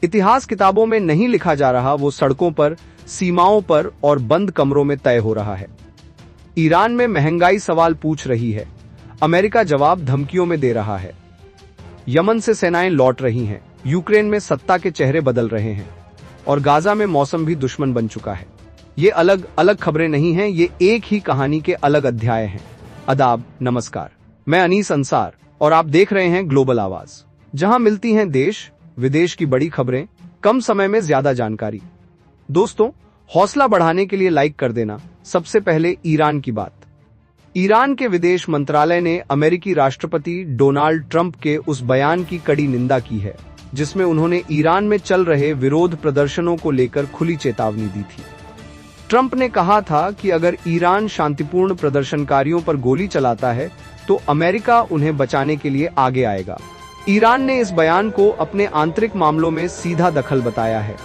इतिहास किताबों में नहीं लिखा जा रहा, वो सड़कों पर, सीमाओं पर और बंद कमरों में तय हो रहा है। ईरान में महंगाई सवाल पूछ रही है, अमेरिका जवाब धमकियों में दे रहा है। यमन से सेनाएं लौट रही हैं, यूक्रेन में सत्ता के चेहरे बदल रहे हैं और गाजा में मौसम भी दुश्मन बन चुका है। ये अलग अलग खबरें नहीं हैं, ये एक ही कहानी के अलग अध्याय हैं। आदाब, नमस्कार, मैं अनीस अंसार और आप देख रहे हैं ग्लोबल आवाज, जहां मिलती हैं देश विदेश की बड़ी खबरें कम समय में ज्यादा जानकारी। दोस्तों, हौसला बढ़ाने के लिए लाइक कर देना। सबसे पहले ईरान की बात। ईरान के विदेश मंत्रालय ने अमेरिकी राष्ट्रपति डोनाल्ड ट्रंप के उस बयान की कड़ी निंदा की है जिसमें उन्होंने ईरान में चल रहे विरोध प्रदर्शनों को लेकर खुली चेतावनी दी थी। ट्रंप ने कहा था कि अगर ईरान शांतिपूर्ण प्रदर्शनकारियों पर गोली चलाता है तो अमेरिका उन्हें बचाने के लिए आगे आएगा। ईरान ने इस बयान को अपने आंतरिक मामलों में सीधा दखल बताया है।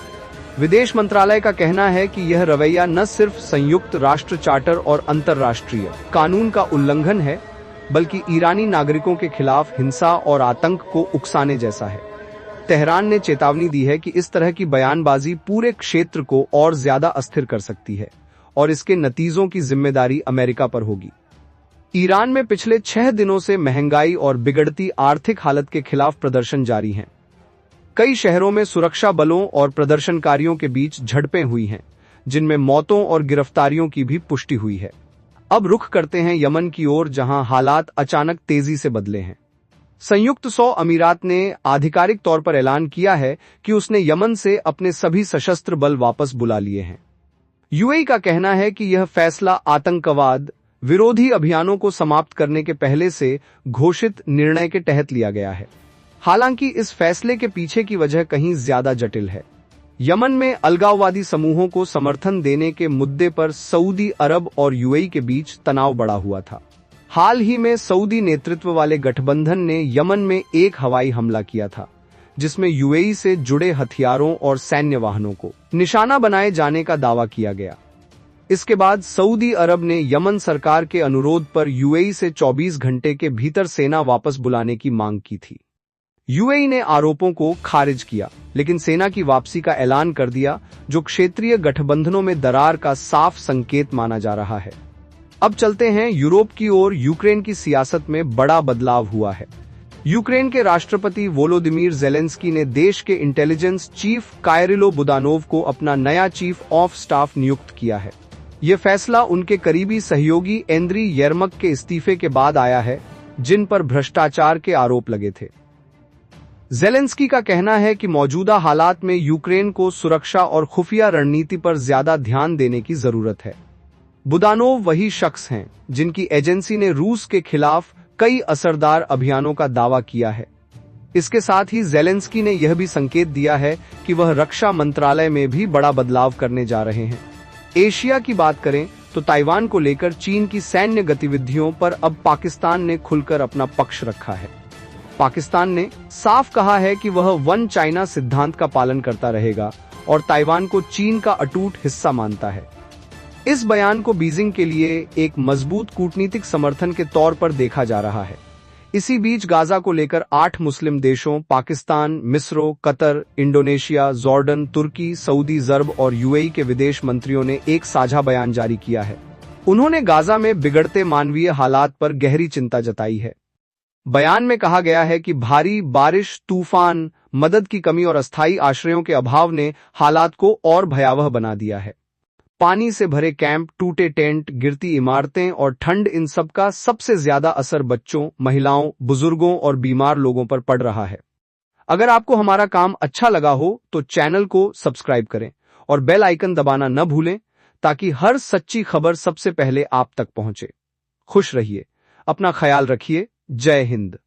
विदेश मंत्रालय का कहना है कि यह रवैया न सिर्फ संयुक्त राष्ट्र चार्टर और अंतर्राष्ट्रीय कानून का उल्लंघन है, बल्कि ईरानी नागरिकों के खिलाफ हिंसा और आतंक को उकसाने जैसा है। तेहरान ने चेतावनी दी है कि इस तरह की बयानबाजी पूरे क्षेत्र को और ज्यादा अस्थिर कर सकती है और इसके नतीजों की जिम्मेदारी अमेरिका पर होगी। ईरान में पिछले 6 दिनों से महंगाई और बिगड़ती आर्थिक हालत के खिलाफ प्रदर्शन जारी हैं। कई शहरों में सुरक्षा बलों और प्रदर्शनकारियों के बीच झड़पें हुई हैं, जिनमें मौतों और गिरफ्तारियों की भी पुष्टि हुई है। अब रुख करते हैं यमन की ओर, जहां हालात अचानक तेजी से बदले हैं। संयुक्त अमीरात ने आधिकारिक तौर पर ऐलान किया है कि उसने यमन से अपने सभी सशस्त्र बल वापस बुला लिए हैं। यूएई का कहना है कि यह फैसला आतंकवाद विरोधी अभियानों को समाप्त करने के पहले से घोषित निर्णय के तहत लिया गया है। हालांकि इस फैसले के पीछे की वजह कहीं ज्यादा जटिल है। यमन में अलगाववादी समूहों को समर्थन देने के मुद्दे पर सऊदी अरब और यूएई के बीच तनाव बढ़ा हुआ था। हाल ही में सऊदी नेतृत्व वाले गठबंधन ने यमन में एक हवाई हमला किया था, जिसमें यूएई से जुड़े हथियारों और सैन्य वाहनों को निशाना बनाए जाने का दावा किया गया। इसके बाद सऊदी अरब ने यमन सरकार के अनुरोध पर यूएई से 24 घंटे के भीतर सेना वापस बुलाने की मांग की थी। यूएई ने आरोपों को खारिज किया, लेकिन सेना की वापसी का ऐलान कर दिया, जो क्षेत्रीय गठबंधनों में दरार का साफ संकेत माना जा रहा है। अब चलते हैं यूरोप की ओर। यूक्रेन की सियासत में बड़ा बदलाव हुआ है। यूक्रेन के राष्ट्रपति वोलोदिमीर ज़ेलेंस्की ने देश के इंटेलिजेंस चीफ कायरिलो बुदानोव को अपना नया चीफ ऑफ स्टाफ नियुक्त किया है। यह फैसला उनके करीबी सहयोगी एंद्री येरमक के इस्तीफे के बाद आया है, जिन पर भ्रष्टाचार के आरोप लगे थे। ज़ेलेंस्की का कहना है कि मौजूदा हालात में यूक्रेन को सुरक्षा और खुफिया रणनीति पर ज्यादा ध्यान देने की जरूरत है। बुदानोव वही शख्स हैं जिनकी एजेंसी ने रूस के खिलाफ कई असरदार अभियानों का दावा किया है। इसके साथ ही ज़ेलेंस्की ने यह भी संकेत दिया है कि वह रक्षा मंत्रालय में भी बड़ा बदलाव करने जा रहे हैं। एशिया की बात करें तो ताइवान को लेकर चीन की सैन्य गतिविधियों पर अब पाकिस्तान ने खुलकर अपना पक्ष रखा है। पाकिस्तान ने साफ कहा है कि वह वन चाइना सिद्धांत का पालन करता रहेगा और ताइवान को चीन का अटूट हिस्सा मानता है। इस बयान को बीजिंग के लिए एक मजबूत कूटनीतिक समर्थन के तौर पर देखा जा रहा है। इसी बीच गाजा को लेकर 8 मुस्लिम देशों पाकिस्तान, मिस्र, कतर, इंडोनेशिया, जॉर्डन, तुर्की, सऊदी अरब और यूएई के विदेश मंत्रियों ने एक साझा बयान जारी किया है। उन्होंने गाजा में बिगड़ते मानवीय हालात पर गहरी चिंता जताई है। बयान में कहा गया है कि भारी बारिश, तूफान, मदद की कमी और अस्थायी आश्रयों के अभाव ने हालात को और भयावह बना दिया है। पानी से भरे कैंप, टूटे टेंट, गिरती इमारतें और ठंड, इन सब का सबसे ज्यादा असर बच्चों, महिलाओं, बुजुर्गों और बीमार लोगों पर पड़ रहा है। अगर आपको हमारा काम अच्छा लगा हो तो चैनल को सब्सक्राइब करें और बेल आइकन दबाना न भूलें, ताकि हर सच्ची खबर सबसे पहले आप तक पहुंचे। खुश रहिए, अपना ख्याल रखिए। जय हिंद।